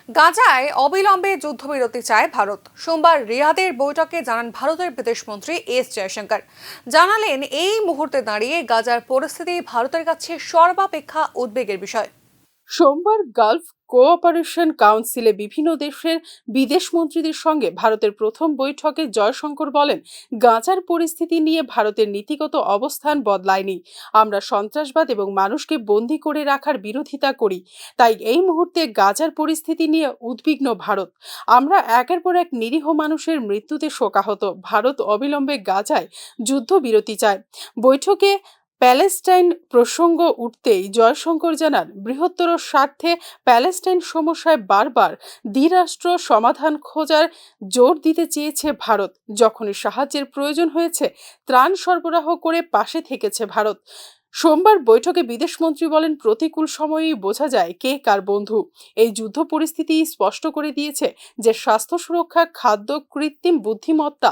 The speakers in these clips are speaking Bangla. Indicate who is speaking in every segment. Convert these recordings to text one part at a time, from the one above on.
Speaker 1: গাজায় অবিলম্বে যুদ্ধবিরতি চায় ভারত। সোমবার রিয়াদের বৈঠকে জানান ভারতের বিদেশমন্ত্রী এস জয়শঙ্কর। জানালেন এই মুহূর্তে দাঁড়িয়ে গাজার পরিস্থিতি ভারতের কাছে সর্বাপেক্ষা উদ্বেগের বিষয়।
Speaker 2: সোমবার গালফ কোঅপারেশন কাউন্সিলে বিভিন্ন দেশের বিদেশ মন্ত্রীদের সঙ্গে ভারতের প্রথম বৈঠকে জয়শঙ্কর বলেন, গাজার পরিস্থিতি নিয়ে ভারতের নীতিগত অবস্থান বদলায়নি। আমরা সন্ত্রাসবাদ এবং মানুষকে বন্দী করে রাখার বিরোধিতা করি। তাই এই মুহূর্তে গাজার পরিস্থিতি নিয়ে উদ্বিগ্ন ভারত। আমরা একের পর এক নিরীহ মানুষের মৃত্যুতে শোকাহত। ভারত অবিলম্বে গাজায় যুদ্ধবিরতি চায়। বৈঠকে প্যালেস্টাইন প্রসঙ্গ উঠতেই জয়শঙ্কর জানান, বৃহত্তর স্বার্থে প্যালেস্টাইন সমস্যায় বারবার দ্বিরাষ্ট্র সমাধান খোঁজার জোর দিতে চেয়েছে ভারত। যখনই সাহায্যের প্রয়োজন হয়েছে, ত্রাণ সরবরাহ করে পাশে থেকেছে ভারত। সোমবার বৈঠকে বিদেশমন্ত্রী বলেন, প্রতিকূল সময়েই বোঝা যায় কে কার বন্ধু। এই যুদ্ধ পরিস্থিতি স্পষ্ট করে দিয়েছে যে স্বাস্থ্য সুরক্ষা, খাদ্য, কৃত্রিম বুদ্ধিমত্তা,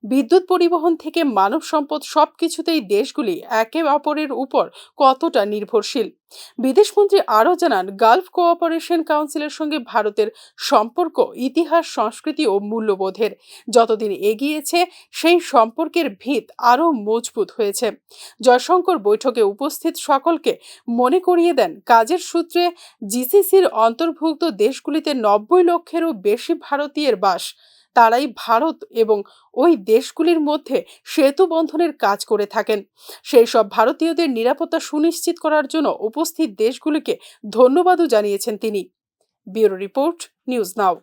Speaker 2: বিদ্যুৎ পরিবহন থেকে মানব সম্পদ সবকিছুতেই দেশগুলি একে অপরের উপর কতটা নির্ভরশীল। বিদেশমন্ত্রী আরও জানান, গালফ কোঅপারেশন কাউন্সিলের সঙ্গে ভারতের সম্পর্ক ইতিহাস, সংস্কৃতি ও মূল্যবোধের। যতদিন এগিয়েছে, সেই সম্পর্কের ভিত আরও মজবুত হয়েছে। জয়শঙ্কর বৈঠকে উপস্থিত সকলকে মনে করিয়ে দেন, কাজের সূত্রে জিসিসির অন্তর্ভুক্ত দেশগুলিতে 90 লক্ষেরও বেশি ভারতীয়ের বাস। তারাই ভারত এবং ওই দেশগুলির মধ্যে সেতু বন্ধনের কাজ করে থাকেন। সেই সব ভারতীয়দের নিরাপত্তা সুনিশ্চিত করার জন্য উপস্থিত দেশগুলিকে ধন্যবাদও জানিয়েছেন তিনি। Bureau report, news now.